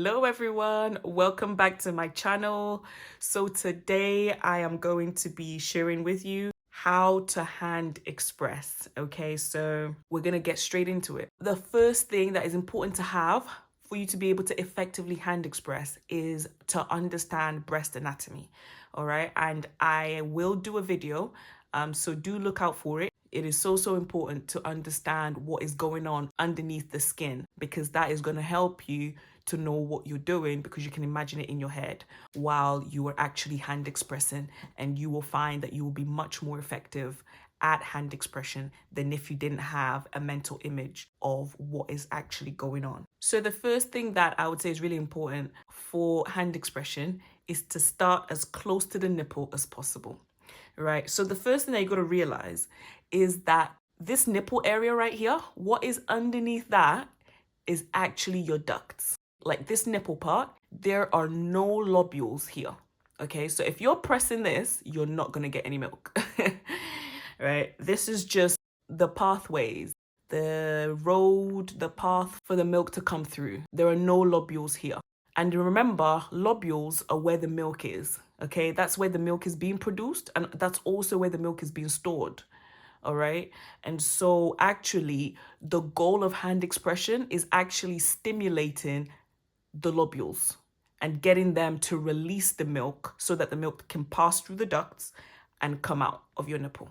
Hello everyone, welcome back to my channel. So today I am going to be sharing with you how to hand express. Okay, so we're gonna get straight into it. The first thing that is important to have for you to be able to effectively hand express is to understand breast anatomy. All right, and I will do a video, so do look out for it. It is so important to understand what is going on underneath the skin, because that is going to help you to know what you're doing, because you can imagine it in your head while you are actually hand expressing, and you will find that you will be much more effective at hand expression than if you didn't have a mental image of what is actually going on. So the first thing that I would say is really important for hand expression is to start as close to the nipple as possible. Right. So the first thing that you got to realize is that this nipple area right here, what is underneath that is actually your ducts. Like this nipple part, there are no lobules here. Okay. So if you're pressing this, you're not going to get any milk. Right. This is just the pathways, the road, the path for the milk to come through. There are no lobules here. And remember, lobules are where the milk is, okay? That's where the milk is being produced, and that's also where the milk is being stored, all right? And so actually, the goal of hand expression is actually stimulating the lobules and getting them to release the milk so that the milk can pass through the ducts and come out of your nipple,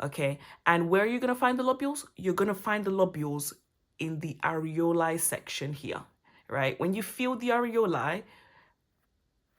okay? And where are you gonna find the lobules? You're gonna find the lobules in the areoli section here, right? When you feel the areoli,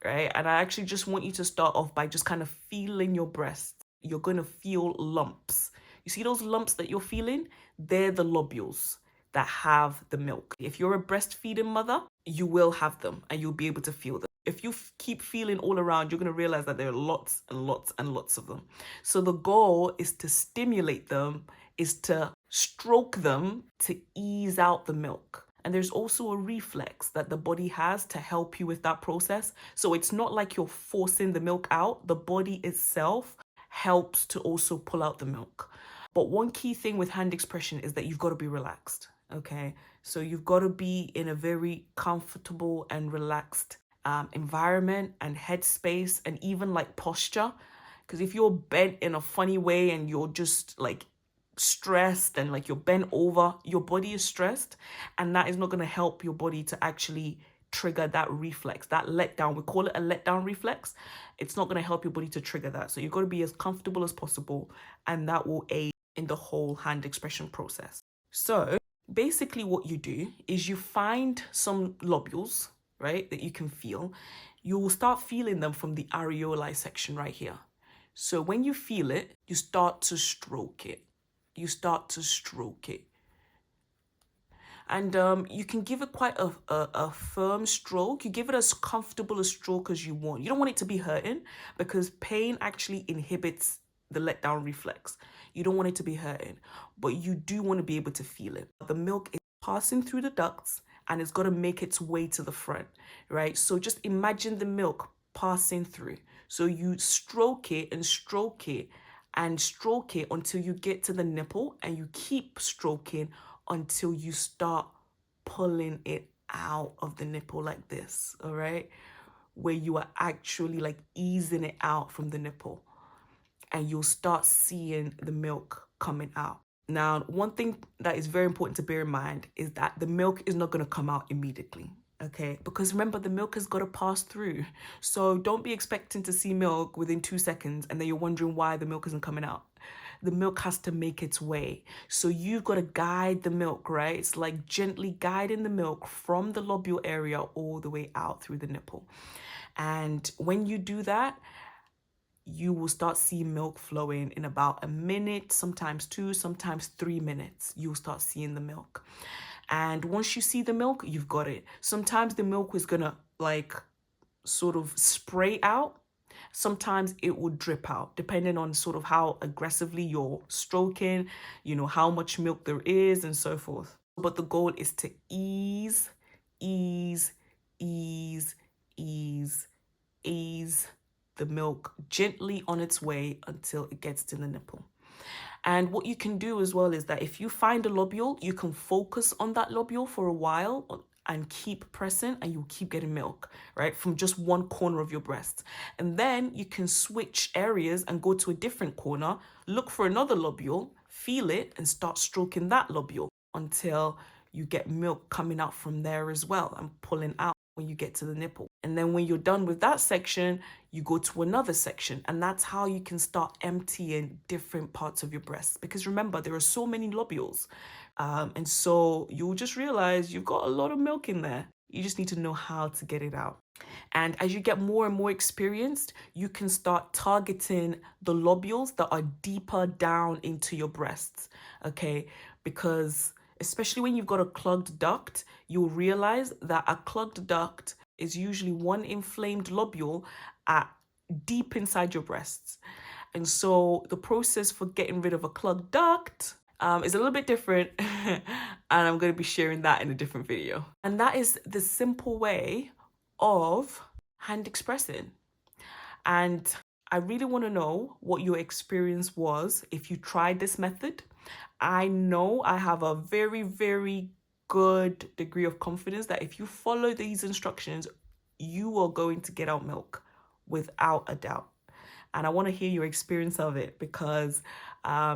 right? And I actually just want you to start off by just kind of feeling your breast. You're going to feel lumps. You see those lumps that you're feeling? They're the lobules that have the milk. If you're a breastfeeding mother, you will have them and you'll be able to feel them. If you keep feeling all around, you're going to realize that there are lots and lots and lots of them. So the goal is to stimulate them, is to stroke them to ease out the milk. And there's also a reflex that the body has to help you with that process. So it's not like you're forcing the milk out. The body itself helps to also pull out the milk. But one key thing with hand expression is that you've got to be relaxed, okay? So you've got to be in a very comfortable and relaxed environment and headspace, and even like posture. Because if you're bent in a funny way and you're just like stressed and like you're bent over, your body is stressed, and that is not going to help your body to actually trigger that reflex, that letdown. We call it a letdown reflex. It's not going to help your body to trigger that. So you've got to be as comfortable as possible, and that will aid in the whole hand expression process. So basically what you do is you find some lobules, right, that you can feel. You will start feeling them from the areoli section right here. So when you feel it, you start to stroke it. You start to stroke it. And you can give it quite a firm stroke. You give it as comfortable a stroke as you want. You don't want it to be hurting, because pain actually inhibits the letdown reflex. You don't want it to be hurting, but you do want to be able to feel it. The milk is passing through the ducts and it's got to make its way to the front, right? So just imagine the milk passing through. So you stroke it and stroke it and stroke it until you get to the nipple, and you keep stroking until you start pulling it out of the nipple like this, all right? Where you are actually like easing it out from the nipple, and you'll start seeing the milk coming out. Now, one thing that is very important to bear in mind is that the milk is not going to come out immediately, okay? Because remember, the milk has got to pass through. So don't be expecting to see milk within 2 seconds and then you're wondering why the milk isn't coming out. The milk has to make its way. So you've got to guide the milk, right? It's like gently guiding the milk from the lobule area all the way out through the nipple. And when you do that, you will start seeing milk flowing in about a minute, sometimes 2, sometimes 3 minutes. You'll start seeing the milk. And once you see the milk, you've got it. Sometimes the milk is gonna like sort of spray out. Sometimes it will drip out, depending on sort of how aggressively you're stroking, you know, how much milk there is and so forth. But the goal is to ease, ease, ease, ease, ease the milk gently on its way until it gets to the nipple. And what you can do as well is that if you find a lobule, you can focus on that lobule for a while and keep pressing, and you'll keep getting milk, right? From just one corner of your breast. And then you can switch areas and go to a different corner, look for another lobule, feel it, and start stroking that lobule until you get milk coming out from there as well and pulling out when you get to the nipple. And then when you're done with that section, you go to another section, and that's how you can start emptying different parts of your breast. Because remember, there are so many lobules. And so you'll just realize you've got a lot of milk in there. You just need to know how to get it out. And as you get more and more experienced, you can start targeting the lobules that are deeper down into your breasts, okay? Because especially when you've got a clogged duct, you'll realize that a clogged duct is usually one inflamed lobule at deep inside your breasts. And so the process for getting rid of a clogged duct is a little bit different, and I'm going to be sharing that in a different video. And that is the simple way of hand expressing. And I really want to know what your experience was if you tried this method. I know I have a very, very good degree of confidence that if you follow these instructions, you are going to get out milk without a doubt. And I want to hear your experience of it, because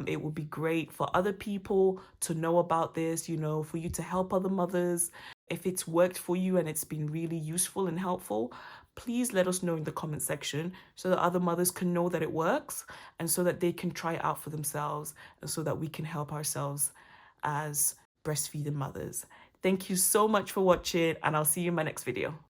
it would be great for other people to know about this, you know, for you to help other mothers. If it's worked for you and it's been really useful and helpful, please let us know in the comment section so that other mothers can know that it works, and so that they can try it out for themselves, and so that we can help ourselves as breastfeeding mothers. Thank you so much for watching, and I'll see you in my next video.